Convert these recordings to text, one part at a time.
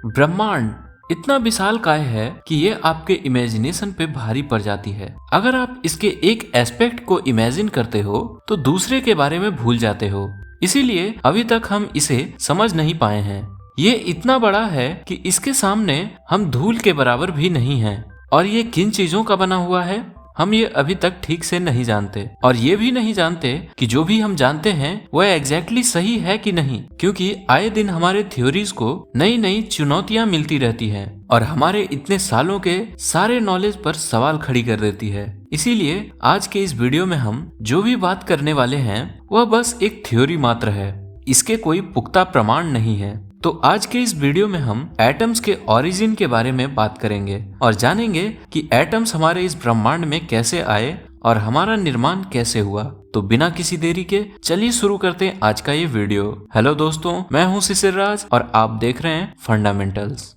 ब्रह्मांड इतना विशालकाय है कि ये आपके इमेजिनेशन पे भारी पड़ जाती है। अगर आप इसके एक एस्पेक्ट को इमेजिन करते हो तो दूसरे के बारे में भूल जाते हो। इसीलिए अभी तक हम इसे समझ नहीं पाए हैं। ये इतना बड़ा है कि इसके सामने हम धूल के बराबर भी नहीं हैं। और ये किन चीजों का बना हुआ है हम ये अभी तक ठीक से नहीं जानते, और ये भी नहीं जानते कि जो भी हम जानते हैं वह एग्जैक्टली सही है कि नहीं, क्योंकि आए दिन हमारे थ्योरीज को नई नई चुनौतियां मिलती रहती हैं और हमारे इतने सालों के सारे नॉलेज पर सवाल खड़ी कर देती है। इसीलिए आज के इस वीडियो में हम जो भी बात करने वाले हैं वह बस एक थ्योरी मात्र है, इसके कोई पुख्ता प्रमाण नहीं है। तो आज के इस वीडियो में हम एटम्स के ओरिजिन के बारे में बात करेंगे और जानेंगे कि एटम्स हमारे इस ब्रह्मांड में कैसे आए और हमारा निर्माण कैसे हुआ। तो बिना किसी देरी के चलिए शुरू करते हैं आज का ये वीडियो। हेलो दोस्तों, मैं हूं शिशिर राज और आप देख रहे हैं फंडामेंटल्स।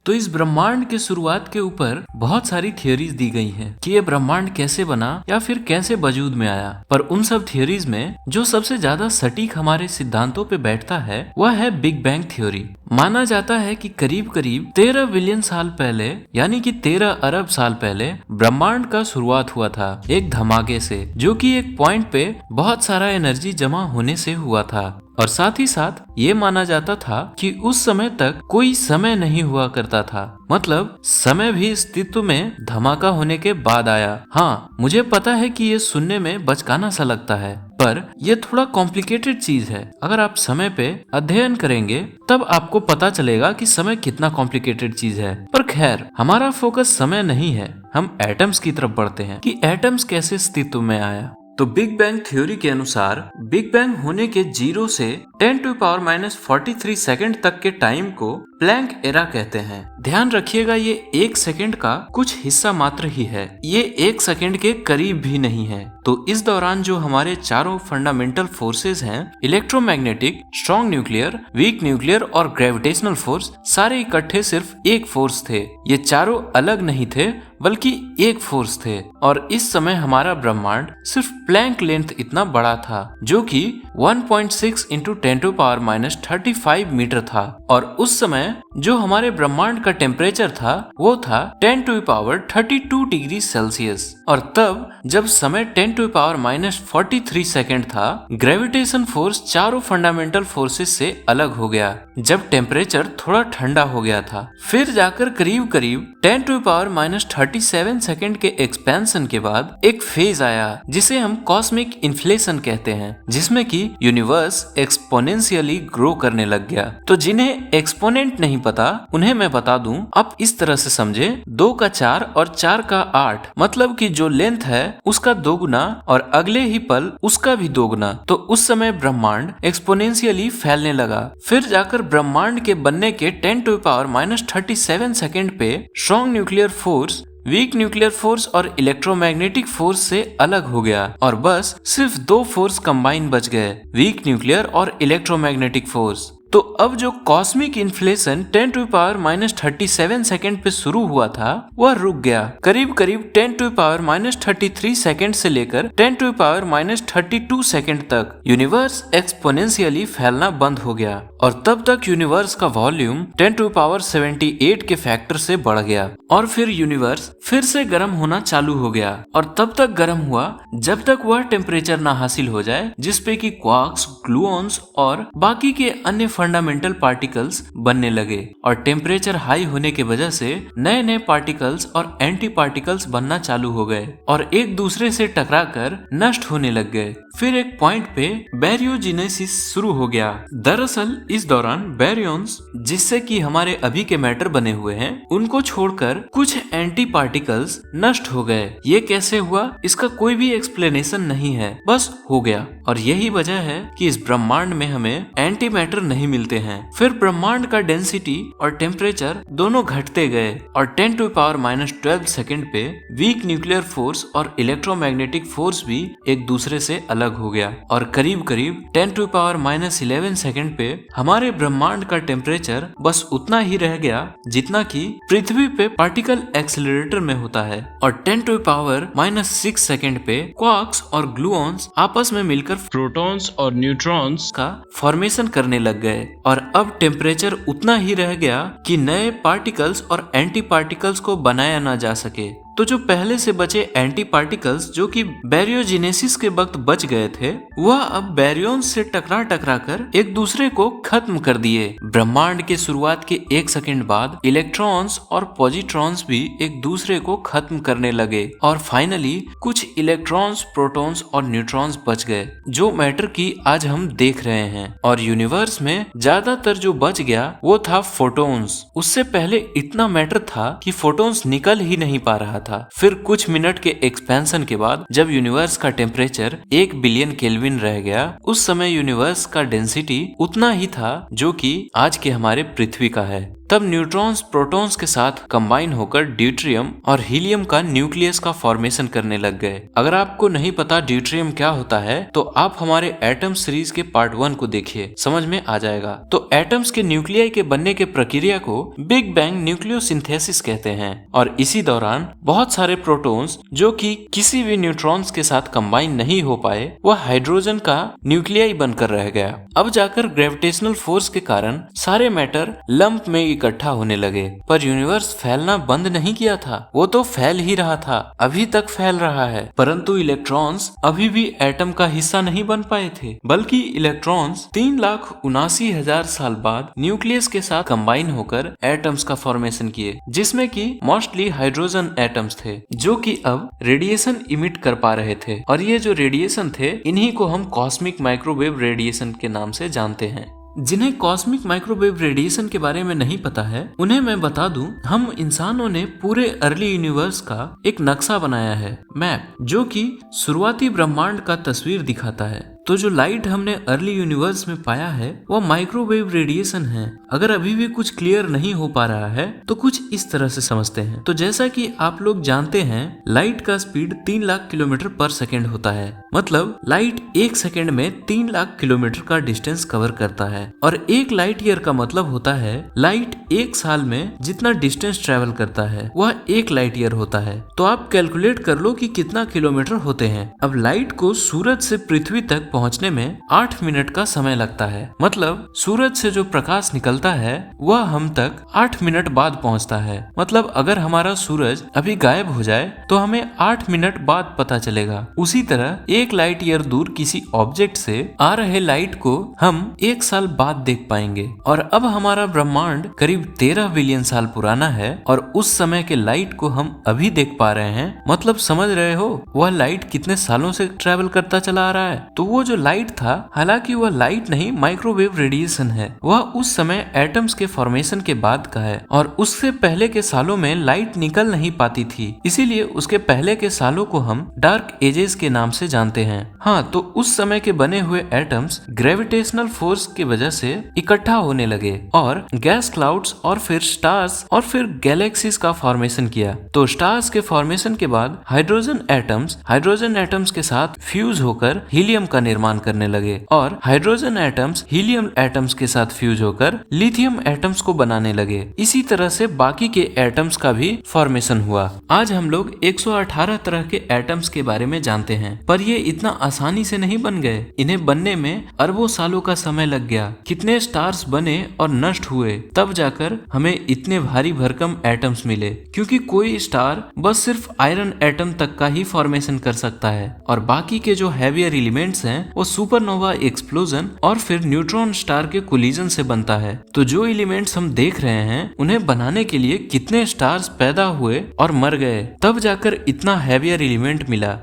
तो इस ब्रह्मांड के शुरुआत के ऊपर बहुत सारी थियोरीज दी गई हैं कि ये ब्रह्मांड कैसे बना या फिर कैसे वजूद में आया। पर उन सब थियोरीज में जो सबसे ज्यादा सटीक हमारे सिद्धांतों पे बैठता है वह है बिग बैंग थ्योरी। माना जाता है कि करीब करीब 13 बिलियन साल पहले यानी कि 13 अरब साल पहले ब्रह्मांड का शुरुआत हुआ था एक धमाके से, जो कि एक पॉइंट पे बहुत सारा एनर्जी जमा होने से हुआ था। और साथ ही साथ ये माना जाता था कि उस समय तक कोई समय नहीं हुआ करता था, मतलब समय भी अस्तित्व में धमाका होने के बाद आया। हाँ, मुझे पता है कि ये सुनने में बचकाना सा लगता है, पर यह थोड़ा कॉम्प्लिकेटेड चीज है। अगर आप समय पे अध्ययन करेंगे तब आपको पता चलेगा कि समय कितना कॉम्प्लिकेटेड चीज है। पर खैर, हमारा फोकस समय नहीं है, हम एटम्स की तरफ बढ़ते हैं कि एटम्स कैसे अस्तित्व में आया। तो बिग बैंग थ्योरी के अनुसार बिग बैंग होने के 0 से 10⁻⁻43 सेकंड तक के टाइम को प्लैंक एरा कहते हैं। ध्यान रखिएगा, ये 1 सेकंड का कुछ हिस्सा मात्र ही है, ये 1 सेकंड के करीब भी नहीं है। तो इस दौरान जो हमारे चारों फंडामेंटल फोर्सेस हैं, electromagnetic, strong nuclear, weak nuclear और ग्रेविटेशनल फोर्स, सारे इकट्ठे सिर्फ एक फोर्स थे। ये चारों अलग नहीं थे बल्कि एक फोर्स थे। और इस समय हमारा ब्रह्मांड सिर्फ प्लैंक लेंथ इतना बड़ा था, जो कि 1.6 × 10⁻35 मीटर था। और उस समय जो हमारे ब्रह्मांड का टेम्परेचर था वो था 10⁻32 डिग्री सेल्सियस। और तब जब समय 10⁻43 सेकंड था, ग्रेविटेशन फोर्स चारों फंडामेंटल फोर्सेस से अलग हो गया जब टेम्परेचर थोड़ा ठंडा हो गया था। फिर जाकर करीब करीब 10⁻37 सेकंड के एक्सपेंशन के बाद एक फेज आया जिसे हम कॉस्मिक इन्फ्लेशन कहते हैं, जिसमें कि यूनिवर्स एक्सपोनेंशियली ग्रो करने लग गया। तो जिन्हें एक्सपोनेंट नहीं पता उन्हें मैं बता दूं, आप इस तरह से समझे, 2 का 4 और 4 का 8, मतलब कि जो लेंथ है उसका 2 गुना और अगले ही पल उसका भी 2 गुना। तो उस समय ब्रह्मांड एक्सपोनेंशियली फैलने लगा। फिर जाकर ब्रह्मांड के बनने के 10⁻37 सेकंड पे strong nuclear force, weak nuclear force और इलेक्ट्रोमैग्नेटिक फोर्स से अलग हो गया और बस सिर्फ 2 फोर्स कंबाइन बच गए, वीक न्यूक्लियर और इलेक्ट्रोमैग्नेटिक फोर्स। तो अब जो कॉस्मिक इन्फ्लेशन 10⁻37 सेकंड पे शुरू हुआ था वह रुक गया। करीब करीब 10⁻33 सेकंड से लेकर 10⁻32 सेकंड तक यूनिवर्स एक्सपोनेंशियली फैलना बंद हो गया और तब तक यूनिवर्स का वॉल्यूम 10⁻78 के फैक्टर से बढ़ गया और फिर यूनिवर्स फिर से गर्म होना चालू हो गया और तब तक गर्म हुआ जब तक वह टेम्परेचर ना हासिल हो जाए जिसपे कि क्वार्क्स, ग्लूऑन्स और बाकी के अन्य फंडामेंटल पार्टिकल्स बनने लगे। और टेम्परेचर हाई होने के वजह से नए नए पार्टिकल्स और एंटी पार्टिकल्स बनना चालू हो गए और एक दूसरे से टकराकर नष्ट होने लग गए। फिर एक पॉइंट पे बैरियोजेनेसिस शुरू हो गया। दरअसल इस दौरान बैरियॉन्स, जिससे कि हमारे अभी के मैटर बने हुए हैं, उनको छोड़कर कुछ एंटी पार्टिकल्स नष्ट हो गए। ये कैसे हुआ, इसका कोई भी एक्सप्लेनेशन नहीं है, बस हो गया। और यही वजह है कि इस ब्रह्मांड में हमें एंटी मैटर नहीं मिलते हैं। फिर ब्रह्मांड का डेंसिटी और टेम्परेचर दोनों घटते गए और 10⁻⁻12 सेकंड पे वीक न्यूक्लियर फोर्स और इलेक्ट्रोमैग्नेटिक फोर्स भी एक दूसरे से अलग हो गया और करीब करीब 10⁻11 सेकंड पे हमारे ब्रह्मांड का टेम्परेचर बस उतना ही रह गया जितना कि पृथ्वी पे पार्टिकल एक्सेलरेटर में होता है। और 10⁻⁻6 सेकंड पे क्वार्क्स और ग्लूऑन्स आपस में मिलकर प्रोटॉन्स और न्यूट्रॉन्स का फॉर्मेशन करने लग गए और अब टेम्परेचर उतना ही रह गया कि नए पार्टिकल्स और एंटी पार्टिकल्स को बनाया ना जा सके। तो जो पहले से बचे एंटी पार्टिकल्स जो कि बैरियोजेनेसिस के वक्त बच गए थे, वह अब बैरियॉन्स से टकरा टकरा कर एक दूसरे को खत्म कर दिए। ब्रह्मांड के शुरुआत के 1 सेकंड बाद इलेक्ट्रॉन्स और पॉजिट्रॉन्स भी एक दूसरे को खत्म करने लगे और फाइनली कुछ इलेक्ट्रॉन्स, प्रोटॉन्स और न्यूट्रॉन्स बच गए, जो मैटर की आज हम देख रहे हैं। और यूनिवर्स में ज्यादातर जो बच गया वो था फोटॉन्स। उससे पहले इतना मैटर था कि फोटॉन्स निकल ही नहीं पा रहा था। फिर कुछ मिनट के एक्सपेंशन के बाद जब यूनिवर्स का टेम्परेचर 1 बिलियन केल्विन रह गया, उस समय यूनिवर्स का डेंसिटी उतना ही था जो कि आज के हमारे पृथ्वी का है। तब न्यूट्रॉन्स प्रोटॉन्स के साथ कंबाइन होकर ड्यूट्रियम और हीलियम का न्यूक्लियस का फॉर्मेशन करने लग गए। अगर आपको नहीं पता ड्यूट्रियम क्या होता है तो आप हमारे एटम सीरीज के पार्ट 1 को देखिए, समझ में आ जाएगा। तो एटम्स के न्यूक्लियाई के बनने के प्रक्रिया को बिग बैंग न्यूक्लियोसिंथेसिस कहते हैं और इसी दौरान बहुत सारे प्रोटॉन्स जो कि किसी भी न्यूट्रॉन्स के साथ कंबाइन नहीं हो पाए, वह हाइड्रोजन का न्यूक्लियाई बनकर रह गया। अब जाकर ग्रेविटेशनल फोर्स के कारण सारे मैटर लंप में इकट्ठा होने लगे, पर यूनिवर्स फैलना बंद नहीं किया था, वो तो फैल ही रहा था, अभी तक फैल रहा है। परंतु इलेक्ट्रॉन्स अभी भी एटम का हिस्सा नहीं बन पाए थे, बल्कि इलेक्ट्रॉन्स 3,79,000 साल बाद न्यूक्लियस के साथ कंबाइन होकर एटम्स का फॉर्मेशन किए, जिसमें कि मोस्टली हाइड्रोजन एटम्स थे जो कि अब रेडिएशन इमिट कर पा रहे थे। और ये जो रेडिएशन थे, इन्हीं को हम कॉस्मिक माइक्रोवेव रेडिएशन के नाम से जानते हैं। जिन्हें कॉस्मिक माइक्रोवेव रेडिएशन के बारे में नहीं पता है, उन्हें मैं बता दूं, हम इंसानों ने पूरे अर्ली यूनिवर्स का एक नक्शा बनाया है, मैप, जो कि शुरुआती ब्रह्मांड का तस्वीर दिखाता है। तो जो लाइट हमने अर्ली यूनिवर्स में पाया है वह माइक्रोवेव रेडिएशन है। अगर अभी भी कुछ क्लियर नहीं हो पा रहा है तो कुछ इस तरह से समझते हैं। तो जैसा कि आप लोग जानते हैं, लाइट का स्पीड 3 लाख किलोमीटर पर सेकेंड होता है। मतलब लाइट 1 सेकेंड में 3 लाख किलोमीटर का डिस्टेंस कवर करता है और 1 लाइट ईयर का मतलब होता है लाइट 1 साल में जितना डिस्टेंस ट्रेवल करता है वह 1 लाइट ईयर होता है। तो आप कैलकुलेट कर लो कि कितना किलोमीटर होते हैं। अब लाइट को सूरज से पृथ्वी तक पहुंचने में 8 मिनट का समय लगता है। मतलब सूरज से जो प्रकाश निकलता है वह हम तक 8 मिनट बाद पहुंचता है। मतलब अगर हमारा सूरज अभी गायब हो जाए तो हमें 8 मिनट बाद पता चलेगा। उसी तरह 1 लाइट ईयर दूर किसी ऑब्जेक्ट से आ रहे लाइट को हम 1 साल बाद देख पाएंगे। और अब हमारा ब्रह्मांड करीब 13 बिलियन साल पुराना है और उस समय के लाइट को हम अभी देख पा रहे हैं। मतलब समझ रहे हो वह लाइट कितने सालों से ट्रेवल करता चला आ रहा है। तो वो जो लाइट था, हालांकि वह लाइट नहीं माइक्रोवेव रेडिएशन है। वह उस समय एटम्स के फॉर्मेशन के बाद का है और उससे पहले के सालों में लाइट निकल नहीं पाती थी, इसीलिए उसके पहले के सालों को हम डार्क एजेस के नाम से जानते हैं। हाँ, तो उस समय के बने हुए एटम्स ग्रेविटेशनल फोर्स की वजह से इकट्ठा होने लगे और गैस क्लाउड्स और फिर स्टार्स और फिर गैलेक्सीज का फॉर्मेशन किया। तो स्टार्स के फॉर्मेशन के बाद हाइड्रोजन एटम्स के साथ फ्यूज होकर हीलियम का निर्माण करने लगे और हाइड्रोजन एटम्स हीलियम एटम्स के साथ फ्यूज होकर लिथियम एटम्स को बनाने लगे। इसी तरह से बाकी के एटम्स का भी फॉर्मेशन हुआ। आज हम लोग 118 तरह के एटम्स के बारे में जानते हैं, पर ये इतना आसानी से नहीं बन गए। इन्हें बनने में अरबों सालों का समय लग गया। कितने स्टार्स बने और नष्ट हुए, तब जाकर हमें इतने भारी भरकम एटम्स मिले। क्योंकि कोई स्टार बस सिर्फ आयरन एटम तक का ही फॉर्मेशन कर सकता है और बाकी के जो हैवियर एलिमेंट्स हैं वो सुपरनोवा एक्सप्लोजन और फिर न्यूट्रॉन स्टार के कोलिजन से बनता है। तो जो एलिमेंट्स हम देख रहे हैं उन्हें बनाने के लिए कितने स्टार्स पैदा हुए और मर गए, तब जाकर इतना हैवियर एलिमेंट मिला।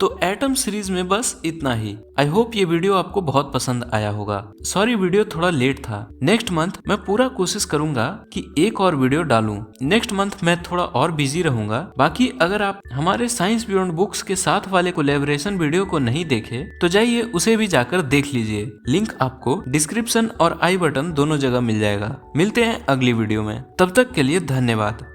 तो एटम सीरीज में बस इतना ही। आई होप ये वीडियो आपको बहुत पसंद आया होगा। सॉरी वीडियो थोड़ा लेट था। नेक्स्ट मंथ मैं पूरा कोशिश करूंगा कि एक और वीडियो डालूं। नेक्स्ट मंथ मैं थोड़ा और बिजी रहूंगा। बाकी अगर आप हमारे साइंस बियॉन्ड बुक्स के साथ वाले कोलैबोरेशन वीडियो को नहीं देखे तो जाइए उसे भी जाकर देख लीजिए। लिंक आपको डिस्क्रिप्शन और आई बटन दोनों जगह मिल जाएगा। मिलते हैं अगली वीडियो में, तब तक के लिए धन्यवाद।